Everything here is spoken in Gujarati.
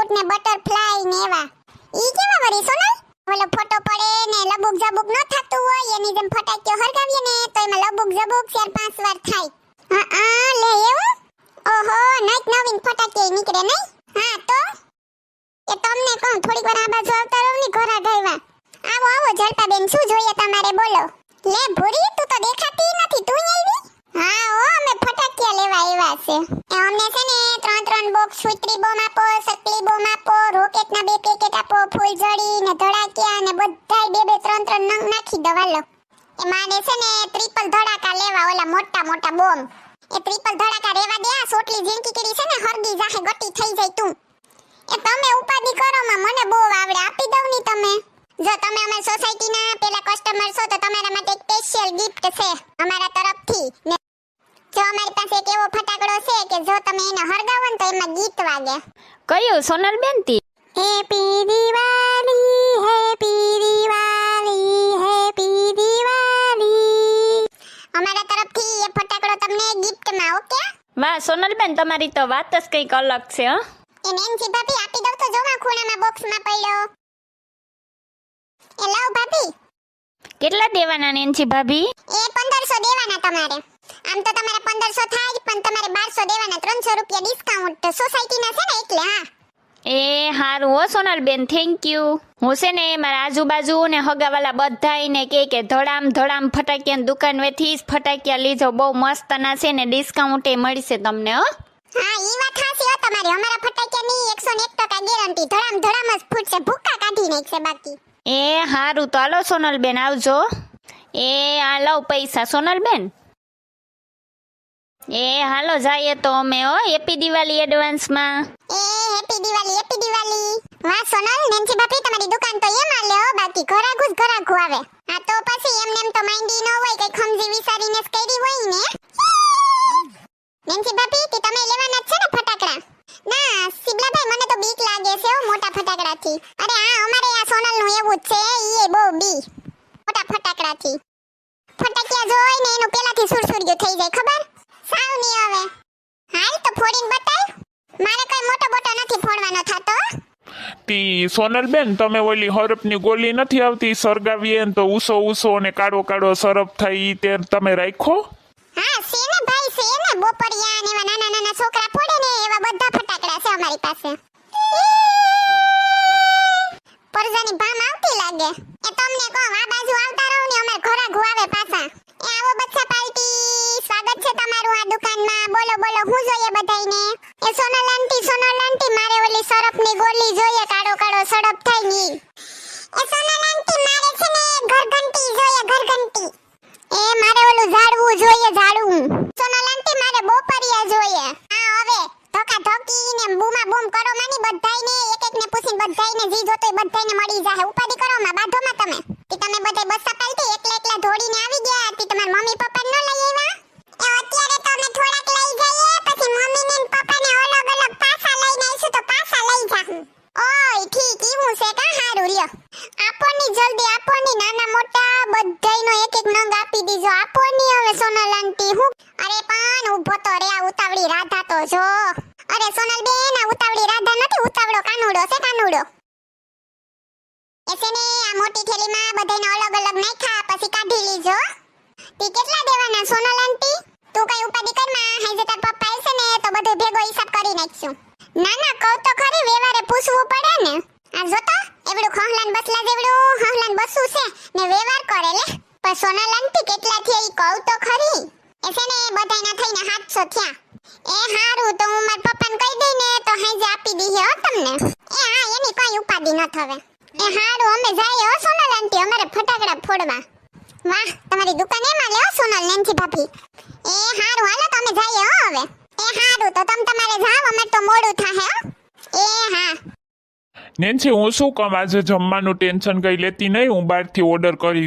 ફ્રૂટ ને બટરફ્લાય ને એવા. ઈ કેવા વરી સોનલ? ઓલો ફોટો પડે ને લબુક જબુક ન થતું હોય એની જેમ ફટાકીઓ હરગાવીએ ને તો એમાં લબુક જબુક 4-5 વાર થાય. હા લે એવું? ઓહો નઈક નવીન ફટાકી નીકળે નહીં? હા તો એ તમને કહું થોડીક વાર આ બાજુ આવતા રહો ની ઘોરા ગાયવા. આવો આવો જલપાબેન શું જોઈએ તમારે બોલો. લે ભૂરી તું તો દેખાતી નથી તું આવી? હા ઓ અમે ફટાકિયા લેવા આવ્યા છે. એ અમને છે ને 3 બોક્સ સુત્રી બોમ આપો, સકલી બોમ આપો, રોકેટ ના 2 પેકેટ આપો, ફૂલઝડી ને ધડાકિયા ને બધાય 2-2 3 નંગ નાખી દો વાલો. એ માને છે ને ટ્રિપલ ધડાકા લેવા ઓલા મોટા મોટા બોમ. એ ટ્રિપલ ધડાકા રેવા દે આ સોટલી ઝીંકી કીડી છે ને હરગી જાહે ગટી થઈ જાય તું. એ તમે ઉપાધિ કરો માં મને બહુ આવડે આપી દઉં ની તમે. જો તમે અમારી સોસાયટીના પેલા કસ્ટમર છો તો તમારા માટે એક સ્પેશિયલ ગિફ્ટ છે અમારા તરફથી. ને જો અમારી પાસે એક એવો ફટાકડો છે કે જો તમે એને હરગાવો ને તો એમાં ગીત વાગે. કયું સોનલબેન તી? Happy Diwali happy Diwali happy Diwali. અમારા તરફથી એ ફટાકડો તમને ગિફ્ટમાં. ઓકે વાહ સોનલબેન તમારી તો વાત જ કંઈક અલગ છે. એ નેન્સી ભાભી આપી દઉં તો જો માં ખૂણામાં બોક્સમાં પડ્યો. એ લાવ ભાભી. કેટલા દેવાના નેન્સી ભાભી? એ 1500 દેવાના તમારે. આમ તો તમારે 1500 થાય પણ તમારે 1200 દેવાના. 300 રૂપિયા ડિસ્કાઉન્ટ સોસાયટીના છે ને એટલે. હા એ હારું હો સોનલબેન થેન્ક યુ. હું છે ને મારા આજુબાજુ ને હગાવાલા બધાયને કે ધડામ ધડામ ફટાકિયાની દુકાન વેથી જ ફટાકિયા લીજો બહુ મસ્ત ના છે ને ડિસ્કાઉન્ટ એ મળશે તમને. હો હા ઈ વાત હાસી હો તમારી. અમારા ફટાકિયાની 101% ગેરંટી. ધડામ ધડામ જ ફૂટશે ભૂક્કા કાઢી નાખશે બાકી. એ હારું તો હાલો સોનલબેન આવજો. એ આ લવ પૈસા સોનલબેન. એ હાલો જાઈએ તો અમે. હો હેપી દિવાળી એડવાન્સમાં. એ હેપી દિવાળી હેપી દિવાળી. વાહ સોનલ નેન્સી ભાભી તમારી દુકાન તો એમાં લે હો બાકી ઘરાઘુ આવે. આ તો પછી એમને એમ તો માઇન્ડી ન હોય કઈ ખમજી વિચારીને જ કરી હોય ને. નેન્સી ભાભી કે તમે લેવાના જ છે ને ફટાકડા? ના સિબલાભાઈ મને તો બીક લાગે છે હો મોટા ફટાકડાથી. અરે હા અમારે આ સોનલનું એવું જ છે ઈ બહુ બી મોટા ફટાકડાથી. ફટાકિયા જોઈ ને એનું પેલાથી સુરસુરિયું થઈ જાય ખબર. સાવ નહીં હવે હાલ તો ફોડીને બતાય. મારે કઈ મોટો બોટો નથી ફોડવાનો થતો. તી સોનલબેન તમે ઓલી હરપની ગોલી નથી આવતી સરગાવીએ ને તો ઉસો અને કાળો કાળો સરફ થાય ઈ તે તમે રાખો? હા છે ને ભાઈ છે ને બોપડિયા ને એવા નાના નાના છોકરા ફોડે ને એવા બધા ફટાકડા છે અમારી પાસે. પરજાની ભામ આવતી લાગે. એ તમને કહું આ બાજુ આવતા રહો ને અમાર ઘરાઘુ આવે પાછા. એ આવો બચ્ચા પાર્ટી સ્વાગત છે તમારું આ દુકાનમાં. બોલો બોલો હું જોઈએ બધાઈને? એ સોનલ આંટી મારે ઓલી સરફની ગોલી જોઈએ કાળો કાળો સડપ થાય ની. એ સોનલ આંટી મારે છે ને ઘરઘંટી જોઈએ ઘરઘંટી. એ મારે ઓલું ઝાડવું જોઈએ ઝાડવું. સોનલ આંટી મારે બોપરિયા જોઈએ. હા હવે ધોકા ધોકી ને બૂમા બૂમ કરો માની બધાઈને એક એક ને પૂછીને બધાઈને જી જોતોય બધાઈને મળી જાહે. ઉપાધિ કરો માં બાધોમાં તમે. કે તમે બધાય બસ્સા પાલટી એકલા ધોડીને આવી ગયા હતી તમાર મમ્મી પપ્પા ન લઈ આવ્યા? એ અત્યારે તો અમે થોડાક લઈ જઈએ પછી મમ્મી ને પપ્પાને અલગ અલગ પાછા લઈને આવીશું તો પાછા લઈ જાહું. ઓય ઠીક ઈવું છે કા હારું લ્યો. આપોની જલ્દી આપોની નાના મોટા બધાયનો એક એક નંગ આપી દીજો. આપોની હવે સોનલ આંટી હું. અરે પણ ઊભો તો રે આ ઉતાવળી રાધા તો જો. અરે સોનલ બેન આ ઉતાવળી રાધા નથી ઉતાવળો કાનુડો છે કાનુડો. એસે ને આ મોટી થેલીમાં બધાયને અલગ અલગ નાખ્યા પછી કાઢી લીજો. તી કેટલા દેવાના સોનલ આંટી? તું કઈ ઉપાધિ કરમાં હાઈ તાર પપ્પા આવશે ને તો બધો ભેગો હિસાબ કરી નાખશું. ના ના કહું તો ખરી વેવારે પૂછવું પડે ને. આ જોતો એવડું ખહલાન બસલા જેવડું હહલાન બસું છે ને વેવાર કરે લે. પણ સોનલ આંટી કેટલા થયા ઈ કહું તો ખરી. એસે ને બધાયના થઈને 700 થયા. એ હારું તો હું માર પપ્પાને કહી દઈ ને તો હાઈ આપી દીહે હો તમને. એ હા એની કઈ ઉપાધિ ન થવે. એ હારું અમે જઈએ હો સોનલ આંટી અમારે ફટાકડા ફોડવા. વાહ તમારી દુકાન એમાં લે હો સોનલ નેન્સી ભાભી. એ હારું હાલો તો અમે જઈએ હો હવે. એ હારું તો તમારે જાવ અમાર તો મોડું થાહે હો. એ હા નેન્સી હું શું કામ આજે જમવાનું ટેન્શન કઈ લેતી નહીં હું બહારથી ઓર્ડર કરી